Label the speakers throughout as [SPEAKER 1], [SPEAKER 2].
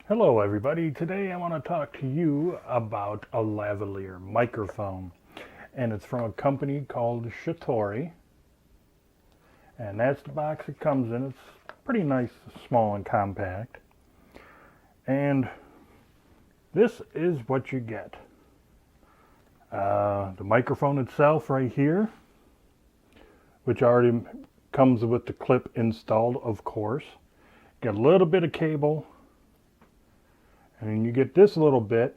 [SPEAKER 1] Hello everybody, today I want to talk to you about a lavalier microphone, and it's from a company called Shotory, and that's the box it comes in. It's pretty nice, small and compact, and this is what you get. The microphone itself right here, which already comes with the clip installed, of course. Got a little bit of cable. And then you get this little bit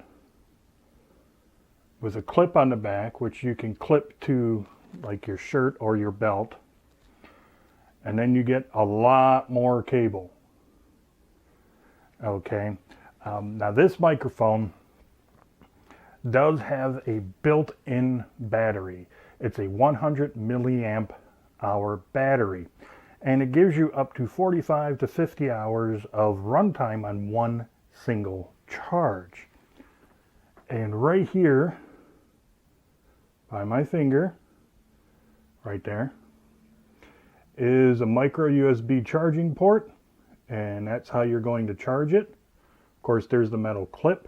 [SPEAKER 1] with a clip on the back, which you can clip to like your shirt or your belt. And then you get a lot more cable. Okay. Now this microphone does have a built-in battery. It's a 100 milliamp hour battery. And it gives you up to 45 to 50 hours of runtime on one single charge. And right here by my finger, right there, is a micro USB charging port, and that's how you're going to charge it. Of course, there's the metal clip.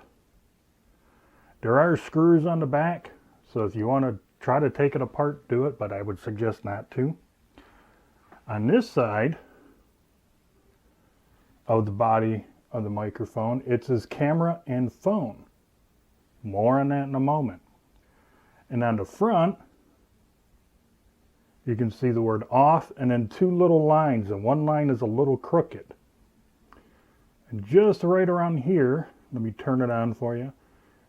[SPEAKER 1] There are screws on the back, so if you want to try to take it apart, do it, but I would suggest not to. On this side of the body of the microphone, it says camera and phone. More on that in a moment. And on the front, you can see the word off and then two little lines, and one line is a little crooked. And just right around here, let me turn it on for you,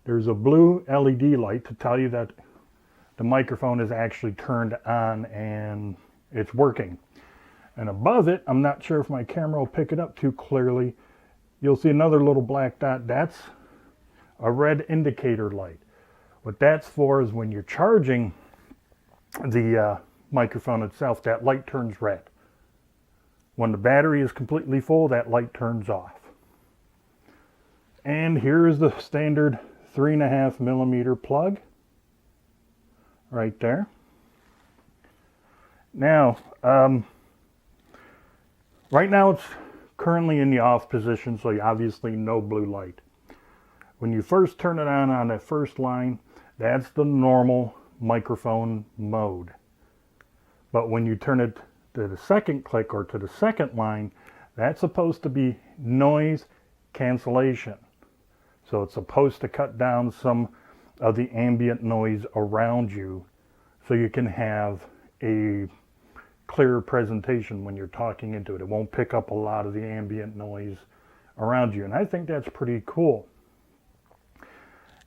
[SPEAKER 1] there's a blue LED light to tell you that the microphone is actually turned on and it's working. And above it, I'm not sure if my camera will pick it up too clearly, you'll see another little black dot. That's a red indicator light. What that's for is when you're charging the microphone itself, that light turns red. When the battery is completely full, that light turns off. And here is the standard 3.5 millimeter plug right there. Now, right now it's currently in the off position, so you obviously no blue light. When you first turn it on that first line, that's the normal microphone mode. But when you turn it to the second click or to the second line, that's supposed to be noise cancellation. So it's supposed to cut down some of the ambient noise around you so you can have a clearer presentation when you're talking into it. It won't pick up a lot of the ambient noise around you, and I think that's pretty cool.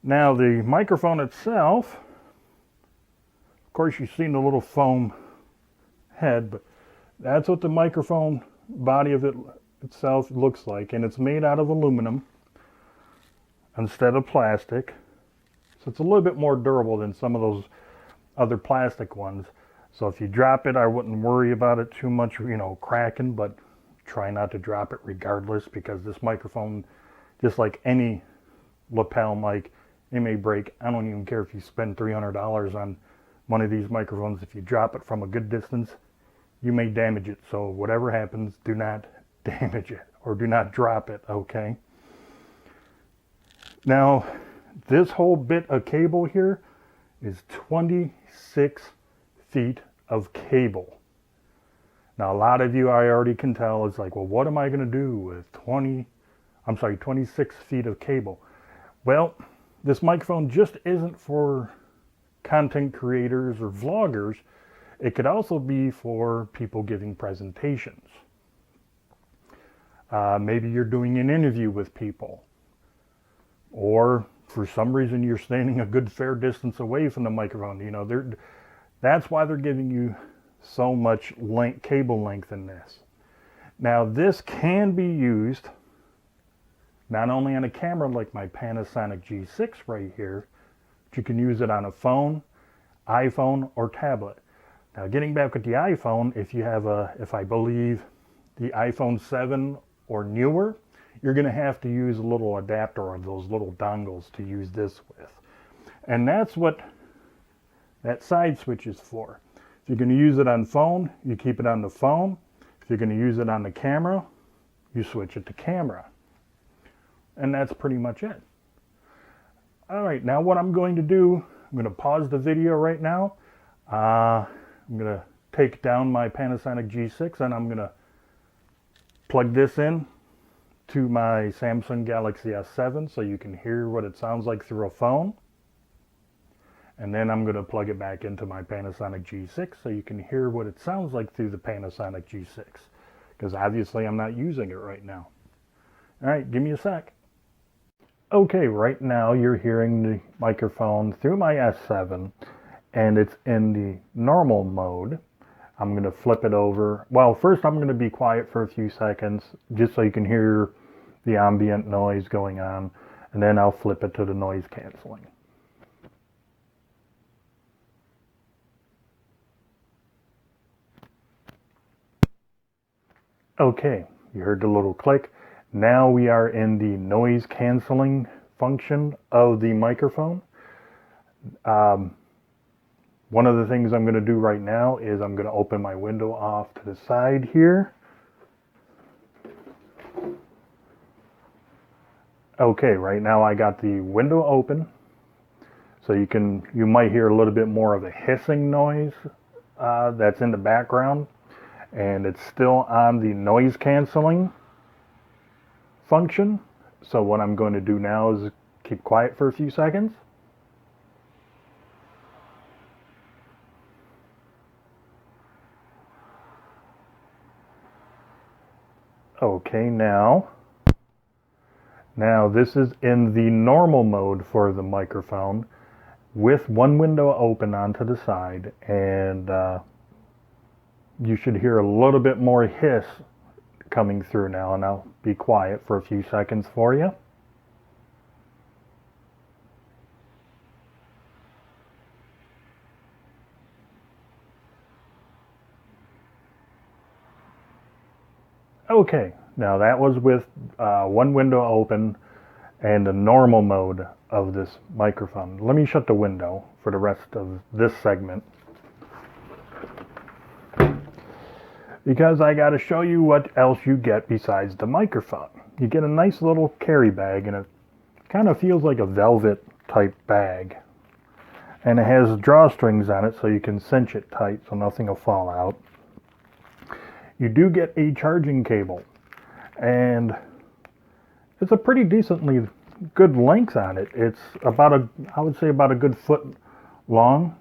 [SPEAKER 1] Now the microphone itself, of course you've seen the little foam head, but that's what the microphone body of it itself looks like, and it's made out of aluminum instead of plastic, so it's a little bit more durable than some of those other plastic ones. So if you drop it, I wouldn't worry about it too much, cracking, but try not to drop it regardless, because this microphone, just like any lapel mic, it may break. I don't even care if you spend $300 on one of these microphones. If you drop it from a good distance, you may damage it. So whatever happens, do not damage it or do not drop it, okay? Now, this whole bit of cable here is 26 feet of cable. Now, a lot of you, I already can tell, is like, well, what am I going to do with 26 feet of cable? Well, this microphone just isn't for content creators or vloggers. It could also be for people giving presentations. Maybe you're doing an interview with people, or for some reason you're standing a good fair distance away from the microphone. That's why they're giving you so much cable length in this. Now, this can be used not only on a camera like my Panasonic G6 right here, but you can use it on a phone, iPhone, or tablet. Now, getting back with the iPhone, if you have if I believe the iPhone 7 or newer, you're going to have to use a little adapter or those little dongles to use this with. And that's what that side switch is for. If you're going to use it on phone, you keep it on the phone. If you're going to use it on the camera, you switch it to camera. And that's pretty much it. All right, now what I'm going to do, I'm going to pause the video right now. I'm going to take down my Panasonic G6 and I'm going to plug this in to my Samsung Galaxy S7 so you can hear what it sounds like through a phone. And then I'm going to plug it back into my Panasonic G6 so you can hear what it sounds like through the Panasonic G6. Because obviously I'm not using it right now. All right, give me a sec. Okay, right now you're hearing the microphone through my S7 and it's in the normal mode. I'm going to flip it over. Well, first I'm going to be quiet for a few seconds just so you can hear the ambient noise going on, and then I'll flip it to the noise canceling. Okay, you heard the little click. Now we are in the noise canceling function of the microphone. One of the things I'm going to do right now is I'm going to open my window off to the side here. Okay, right now I got the window open, so you might hear a little bit more of a hissing noise that's in the background, and it's still on the noise canceling function. So what I'm going to do now is keep quiet for a few seconds. Okay, now this is in the normal mode for the microphone with one window open onto the side, and you should hear a little bit more hiss coming through now, and I'll be quiet for a few seconds for you. Okay, now that was with one window open and the normal mode of this microphone. Let me shut the window for the rest of this segment, because I got to show you what else you get besides the microphone. You get a nice little carry bag, and it kind of feels like a velvet type bag. And it has drawstrings on it so you can cinch it tight so nothing will fall out. You do get a charging cable, and it's a pretty decently good length on it. It's about I would say about a good foot long.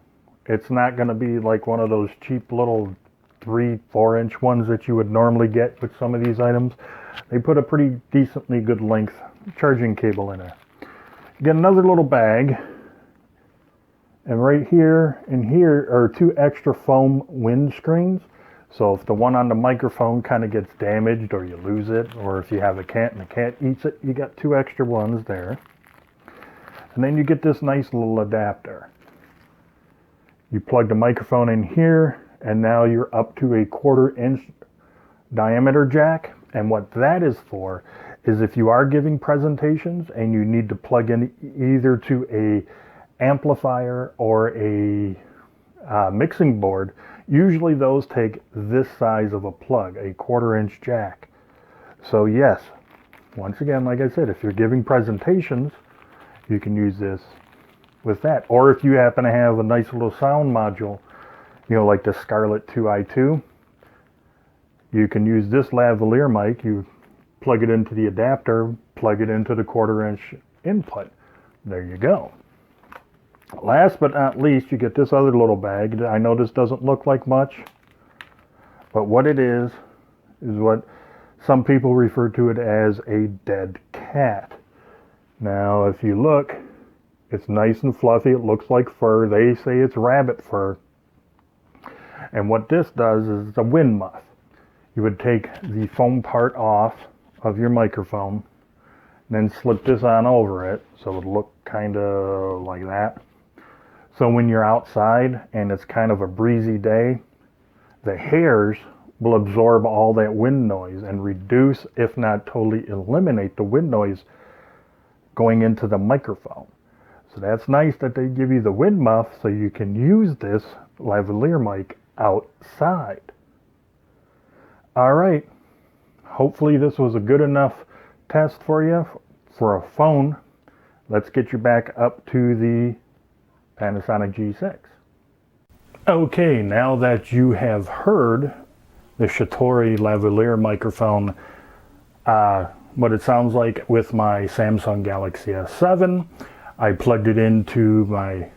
[SPEAKER 1] It's not going to be like one of those cheap little 3-4 inch ones that you would normally get with some of these items. They put a pretty decently good length charging cable in there. You get another little bag, and right here and here are 2 extra foam wind screens. So if the one on the microphone kind of gets damaged, or you lose it, or if you have a cat and the cat eats it, you got 2 extra ones there. And then you get this nice little adapter. You plug the microphone in here, and now you're up to a 1/4 inch diameter jack. And what that is for is if you are giving presentations and you need to plug in either to a amplifier or a mixing board, usually those take this size of a plug, a 1/4 inch jack. So yes, once again, like I said, if you're giving presentations, you can use this with that. Or if you happen to have a nice little sound module, you know, like the Scarlett 2i2, you can use this lavalier mic. You plug it into the adapter, plug it into the 1/4 inch input. There you go. Last but not least, you get this other little bag. I know this doesn't look like much, but what it is what some people refer to it as a dead cat. Now, if you look, it's nice and fluffy. It looks like fur. They say it's rabbit fur. And what this does is it's a wind muff. You would take the foam part off of your microphone, then slip this on over it so it would look kind of like that. So when you're outside and it's kind of a breezy day, the hairs will absorb all that wind noise and reduce, if not totally eliminate, the wind noise going into the microphone. So that's nice that they give you the wind muff so you can use this lavalier mic outside. All right. Hopefully this was a good enough test for you. for a phone, let's get you back up to the Panasonic G6. Okay, now that you have heard the Shotory Lavalier microphone, what it sounds like with my Samsung Galaxy S7, I plugged it into my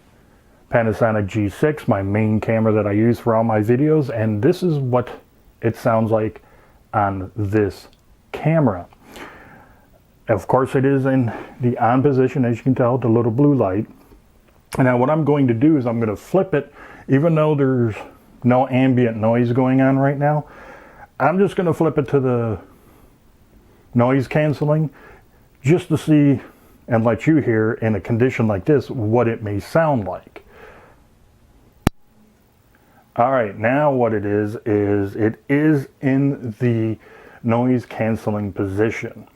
[SPEAKER 1] Panasonic G6, my main camera that I use for all my videos, and this is what it sounds like on this camera. Of course, it is in the on position, as you can tell, the little blue light. And now what I'm going to do is I'm going to flip it, even though there's no ambient noise going on right now. I'm just going to flip it to the noise canceling just to see and let you hear in a condition like this what it may sound like. All right, now what it is it is in the noise canceling position.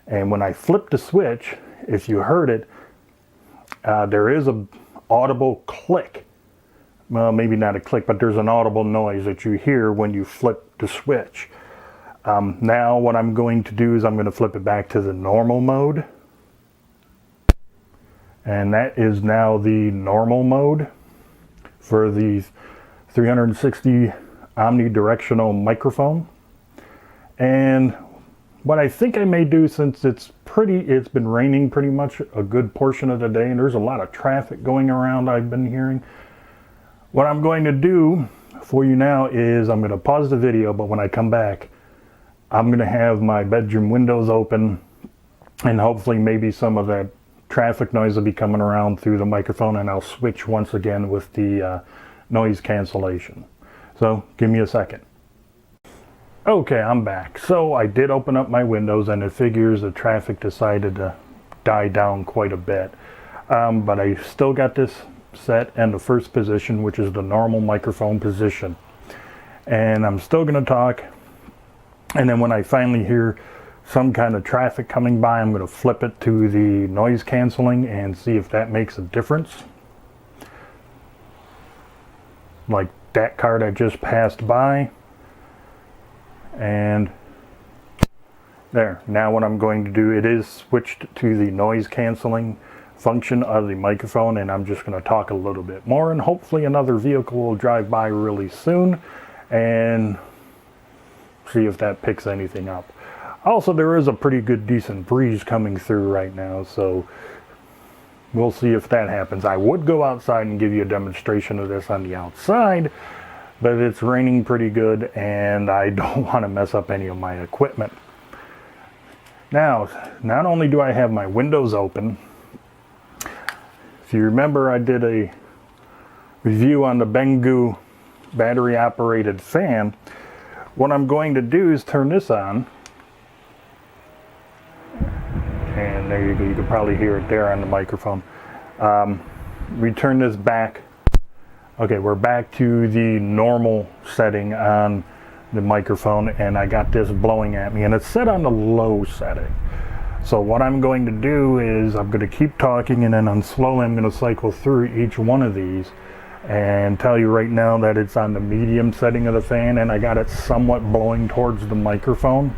[SPEAKER 1] And when I flip the switch, if you heard it, there is a audible click. Well, maybe not a click, but there's an audible noise that you hear when you flip the switch. Now what I'm going to do is I'm going to flip it back to the normal mode. And that is now the normal mode for the 360 omnidirectional microphone. And what I think I may do, since it's been raining pretty much a good portion of the day and there's a lot of traffic going around, I've been hearing. What I'm going to do for you now is I'm going to pause the video, but when I come back, I'm going to have my bedroom windows open, and hopefully maybe some of that traffic noise will be coming around through the microphone, and I'll switch once again with the noise cancellation. So give me a second. Okay, I'm back. So I did open up my windows, and it figures the traffic decided to die down quite a bit. But I still got this set in the first position, which is the normal microphone position. And I'm still going to talk. And then when I finally hear some kind of traffic coming by, I'm going to flip it to the noise canceling and see if that makes a difference. Like that car that just passed by. And there. Now what I'm going to do, it is switched to the noise canceling function of the microphone, and I'm just going to talk a little bit more, and hopefully another vehicle will drive by really soon and see if that picks anything up. Also, there is a pretty good decent breeze coming through right now, so we'll see if that happens. I would go outside and give you a demonstration of this on the outside, but it's raining pretty good and I don't want to mess up any of my equipment. Now, not only do I have my windows open, if you remember, I did a review on the Bengay battery operated fan. What I'm going to do is turn this on, and there you go, you can probably hear it there on the microphone. We turn this back. Okay, we're back to the normal setting on the microphone, and I got this blowing at me, and it's set on the low setting. So what I'm going to do is I'm going to keep talking, and then slowly I'm going to cycle through each one of these and tell you right now that it's on the medium setting of the fan, and I got it somewhat blowing towards the microphone.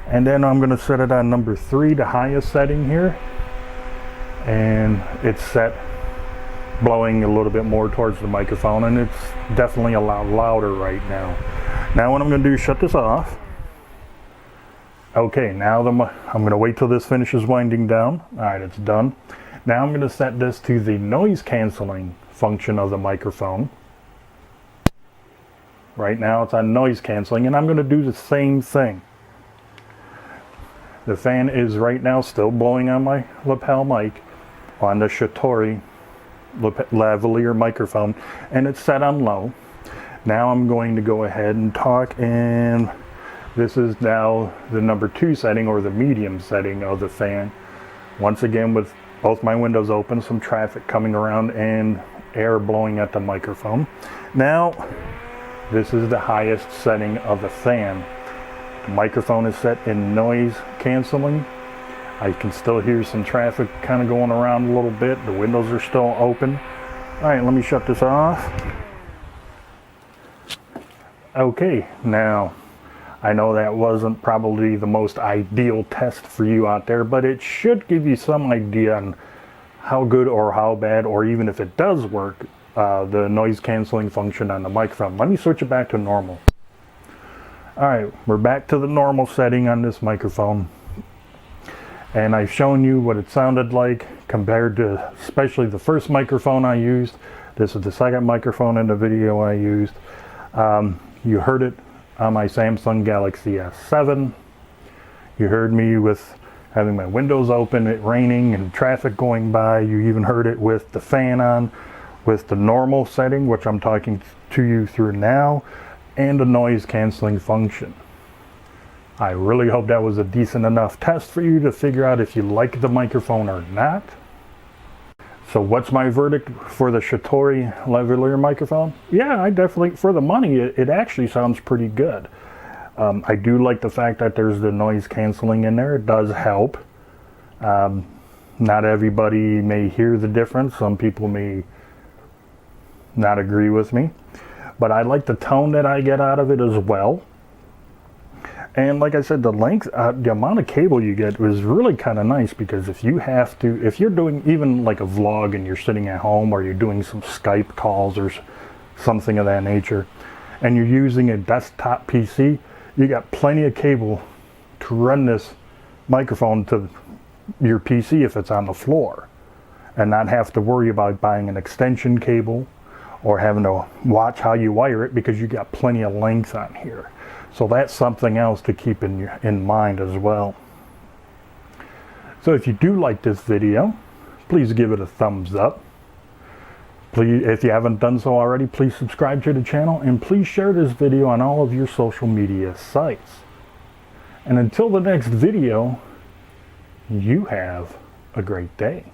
[SPEAKER 1] And then I'm going to set it on number 3, the highest setting here, and it's set blowing a little bit more towards the microphone, and it's definitely a lot louder right now. Now what I'm going to do is shut this off. Okay, now I'm going to wait till this finishes winding down. Alright, it's done. Now I'm going to set this to the noise canceling function of the microphone. Right now it's on noise canceling, and I'm going to do the same thing. The fan is right now still blowing on my lapel mic on the Shotory lavalier microphone, and it's set on low. Now I'm going to go ahead and talk, and this is now the number 2 setting, or the medium setting of the fan. Once again, with both my windows open, some traffic coming around and air blowing at the microphone. Now this is the highest setting of the fan. The microphone is set in noise canceling. I can still hear some traffic kind of going around a little bit. The windows are still open. Alright, let me shut this off. Okay, now I know that wasn't probably the most ideal test for you out there, but it should give you some idea on how good or how bad, or even if it does work, the noise canceling function on the microphone. Let me switch it back to normal. Alright, we're back to the normal setting on this microphone. And I've shown you what it sounded like compared to especially the first microphone I used. This is the second microphone in the video I used. You heard it on my Samsung Galaxy S7. You heard me with having my windows open, it raining and traffic going by. You even heard it with the fan on, with the normal setting, which I'm talking to you through now, and a noise canceling function. I really hope that was a decent enough test for you to figure out if you like the microphone or not. So what's my verdict for the Shotory Lavalier microphone? Yeah, I definitely, for the money, it actually sounds pretty good. I do like the fact that there's the noise canceling in there. It does help. Not everybody may hear the difference. Some people may not agree with me. But I like the tone that I get out of it as well. And like I said, the length, the amount of cable you get is really kind of nice, because if you're doing even like a vlog and you're sitting at home, or you're doing some Skype calls or something of that nature, and you're using a desktop PC, you got plenty of cable to run this microphone to your PC if it's on the floor, and not have to worry about buying an extension cable or having to watch how you wire it, because you got plenty of length on here. So that's something else to keep in mind as well. So if you do like this video, please give it a thumbs up. Please, if you haven't done so already, please subscribe to the channel, and please share this video on all of your social media sites. And until the next video, you have a great day.